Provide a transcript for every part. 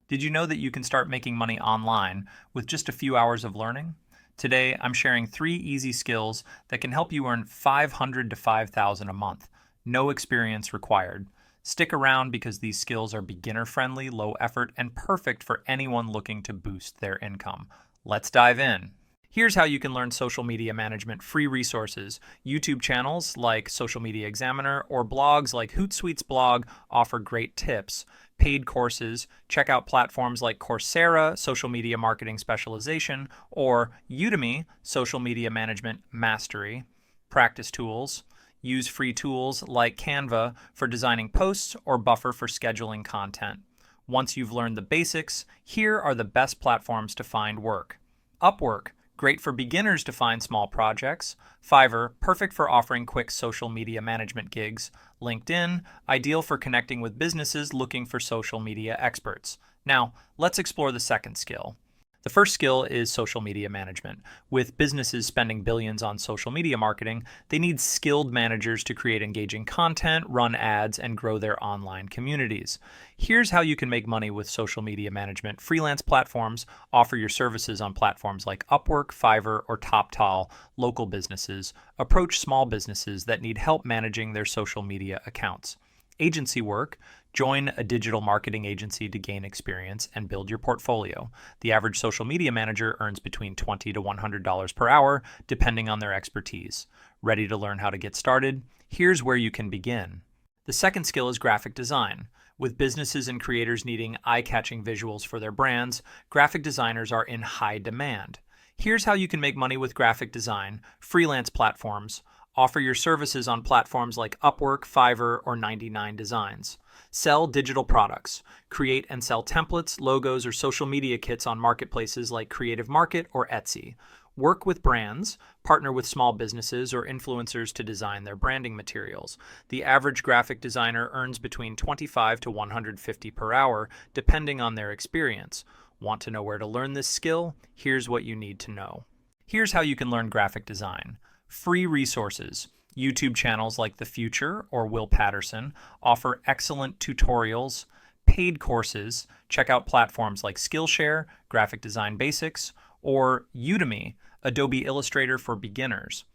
Did you know that you can start making money online with just a few hours of learning? Today, I'm sharing 3 easy skills that can help you earn $500 to $5,000 a month. No experience required. Stick around because these skills are beginner-friendly, low effort, and perfect for anyone looking to boost their income. Let's dive in. Here's how you can learn social media management free resources. YouTube channels like Social Media Examiner or blogs like Hootsuite's blog offer great tips. Paid courses, check out platforms like Coursera, Social Media Marketing Specialization, or Udemy, Social Media Management Mastery. Practice tools. Use free tools like Canva for designing posts or Buffer for scheduling content. Once you've learned the basics, here are the best platforms to find work. Upwork, great for beginners to find small projects. Fiverr, perfect for offering quick social media management gigs. LinkedIn, ideal for connecting with businesses looking for social media experts. Now, let's explore the second skill. The first skill is social media management. With businesses spending billions on social media marketing, they need skilled managers to create engaging content, run ads, and grow their online communities. Here's how you can make money with social media management. Freelance platforms offer your services on platforms like Upwork, Fiverr, or TopTal. Local businesses approach small businesses that need help managing their social media accounts. Agency work, join a digital marketing agency to gain experience and build your portfolio. The average social media manager earns between $20 to $100 per hour, depending on their expertise. Ready to learn how to get started? Here's where you can begin. The second skill is graphic design. With businesses and creators needing eye-catching visuals for their brands, graphic designers are in high demand. Here's how you can make money with graphic design. Freelance platforms offer your services on platforms like Upwork, Fiverr, or 99 Designs. Sell digital products. Create and sell templates, logos, or social media kits on marketplaces like Creative Market or Etsy. Work with brands, partner with small businesses or influencers to design their branding materials. The average graphic designer earns between $25 to $150 per hour, depending on their experience. Want to know where to learn this skill? Here's what you need to know. Here's how you can learn graphic design. Free resources. YouTube channels like The Future or Will Patterson offer excellent tutorials. Paid courses. Check out platforms like Skillshare, Graphic Design Basics, or Udemy, Adobe Illustrator for beginners.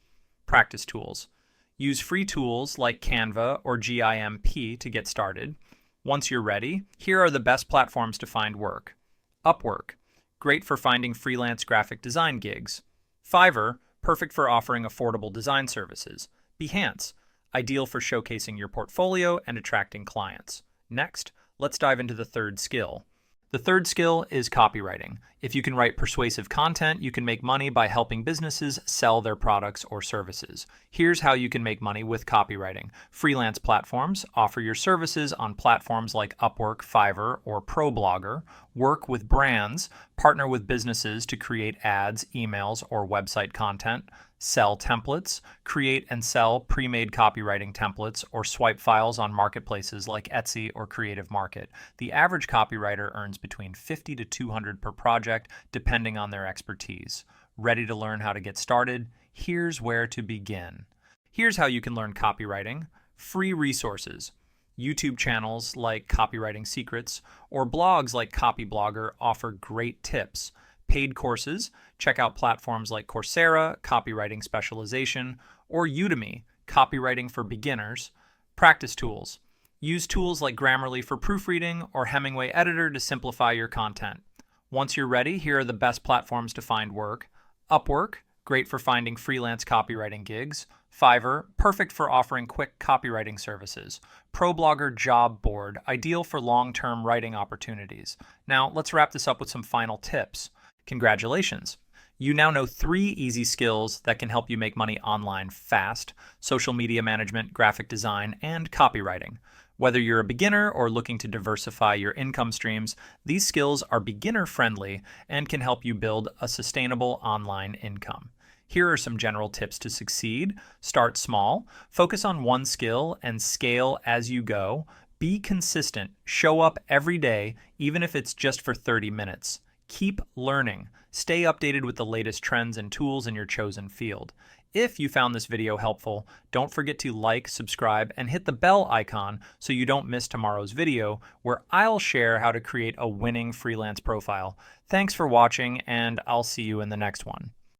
Practice tools. Use free tools like Canva or GIMP to get started. Once you're ready, here are the best platforms to find work. Upwork, great for finding freelance graphic design gigs. Fiverr, perfect for offering affordable design services. Behance, ideal for showcasing your portfolio and attracting clients. Next, let's dive into the third skill. The third skill is copywriting. If you can write persuasive content, you can make money by helping businesses sell their products or services. Here's how you can make money with copywriting. Freelance platforms offer your services on platforms like Upwork, Fiverr, or ProBlogger. Work with brands, partner with businesses to create ads, emails, or website content. Sell templates, create and sell pre-made copywriting templates or swipe files on marketplaces like Etsy or Creative Market. The average copywriter earns between $50 to $200 per project, depending on their expertise. Ready to learn how to get started? Here's where to begin. Here's how you can learn copywriting. Free resources. YouTube channels like Copywriting Secrets or blogs like Copyblogger offer great tips. Paid courses, check out platforms like Coursera, Copywriting Specialization, or Udemy, Copywriting for Beginners. Practice tools. Use tools like Grammarly for proofreading or Hemingway Editor to simplify your content. Once you're ready, here are the best platforms to find work. Upwork, great for finding freelance copywriting gigs. Fiverr, perfect for offering quick copywriting services. ProBlogger Job Board, ideal for long-term writing opportunities. Now, let's wrap this up with some final tips. Congratulations! You now know 3 easy skills that can help you make money online fast: social media management, graphic design, and copywriting. Whether you're a beginner or looking to diversify your income streams, these skills are beginner-friendly and can help you build a sustainable online income. Here are some general tips to succeed. Start small, focus on one skill, and scale as you go. Be consistent, show up every day, even if it's just for 30 minutes. Keep learning. Stay updated with the latest trends and tools in your chosen field. If you found this video helpful, don't forget to like, subscribe, and hit the bell icon so you don't miss tomorrow's video where I'll share how to create a winning freelance profile. Thanks for watching, and I'll see you in the next one.